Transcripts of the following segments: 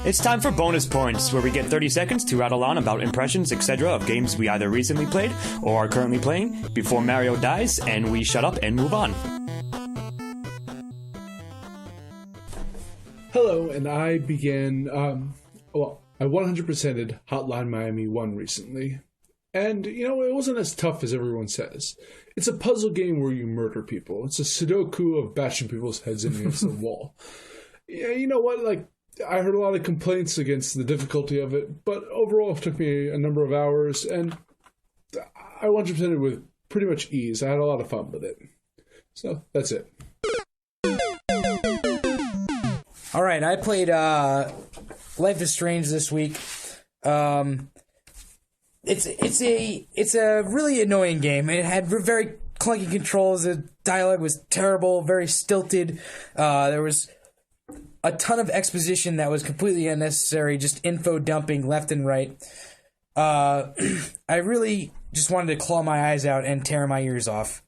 It's time for bonus points, where we get 30 seconds to rattle on about impressions, etc. of games we either recently played or are currently playing before Mario dies, and we shut up and move on. Hello, and I began, I 100%ed Hotline Miami 1 recently. And, it wasn't as tough as everyone says. It's a puzzle game where you murder people. It's a Sudoku of bashing people's heads against the wall. Yeah, you know what, I heard a lot of complaints against the difficulty of it, but overall it took me a number of hours, and I 100%ed with pretty much ease. I had a lot of fun with it. So, that's it. All right, I played Life is Strange this week. It's a really annoying game. It had very clunky controls. The dialogue was terrible, very stilted. There was a ton of exposition that was completely unnecessary, just info dumping left and right. I really just wanted to claw my eyes out and tear my ears off.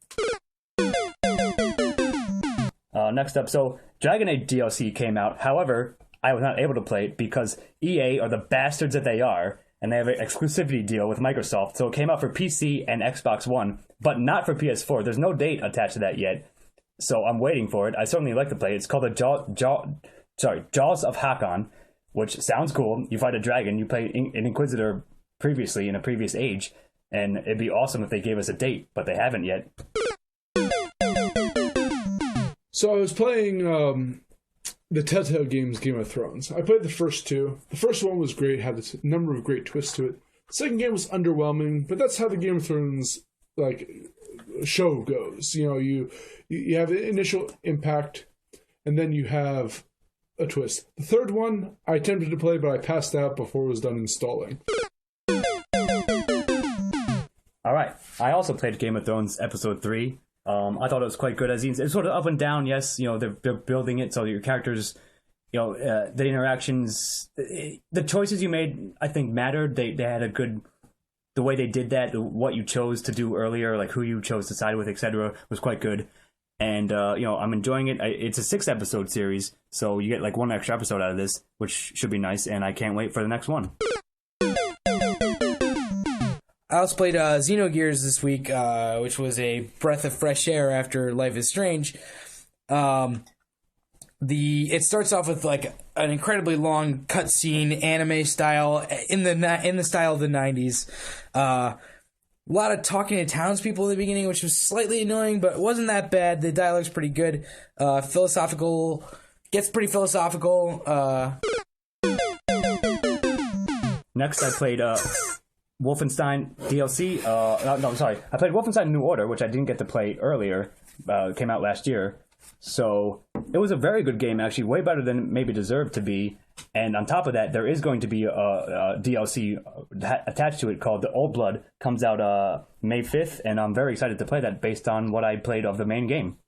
Next up, so Dragon Age DLC came out. However, I was not able to play it because EA are the bastards that they are, and they have an exclusivity deal with Microsoft. So it came out for PC and Xbox One, but not for PS4. There's no date attached to that yet, so I'm waiting for it. I certainly like to play it. It's called the Jaws of Hakkon, which sounds cool. You fight a dragon. You play an Inquisitor previously in a previous age, and it'd be awesome if they gave us a date, but they haven't yet. So I was playing the Telltale games Game of Thrones. I played the first two. The first one was great, had a number of great twists to it. The second game was underwhelming, but that's how the Game of Thrones show goes. You have an initial impact, and then you have a twist. The third one, I attempted to play, but I passed out before it was done installing. All right. I also played Game of Thrones Episode 3. I thought it was quite good. It's sort of up and down. Yes, they're building it so your characters, the interactions, the choices you made, I think mattered. They had a good, the way they did that, what you chose to do earlier, like who you chose to side with, etc., was quite good. And I'm enjoying it. It's a 6-episode series, so you get one extra episode out of this, which should be nice. And I can't wait for the next one. I also played Xenogears this week, which was a breath of fresh air after Life is Strange. It starts off with an incredibly long cutscene, anime style, in the style of the 90s. A lot of talking to townspeople at the beginning, which was slightly annoying, but it wasn't that bad. The dialogue's pretty good. Philosophical, gets pretty philosophical. Next, I played Wolfenstein DLC. I played Wolfenstein New Order, which I didn't get to play earlier. It came out last year. So it was a very good game, actually, way better than it maybe deserved to be. And on top of that, there is going to be a DLC attached to it called The Old Blood. Comes out May 5th, and I'm very excited to play that based on what I played of the main game.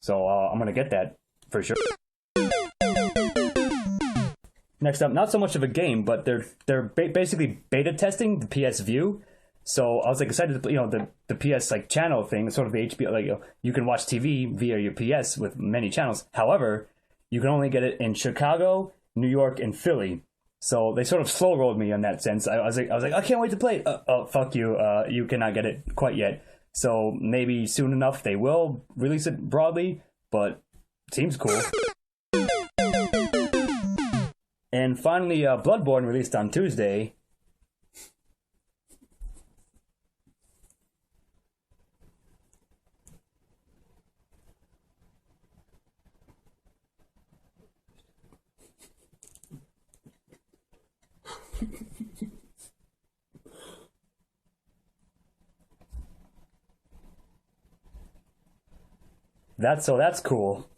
So I'm going to get that for sure. Next up, not so much of a game, but they're basically beta testing the PS View. So I was excited to play, the PS channel thing, sort of the HBO, you can watch TV via your PS with many channels. However, you can only get it in Chicago, New York, and Philly. So they sort of slow rolled me in that sense. I was like, I can't wait to play. Oh, fuck you! You cannot get it quite yet. So maybe soon enough they will release it broadly, but it seems cool. And finally, Bloodborne released on Tuesday. That's cool.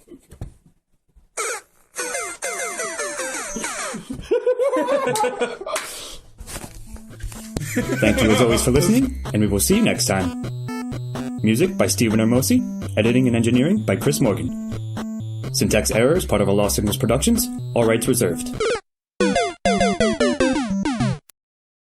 Thank you as always for listening, and we will see you next time. Music by Stephen Hermosi, editing and engineering by Chris Morgan. Syntax errors part of a Lost Signals Productions, all rights reserved.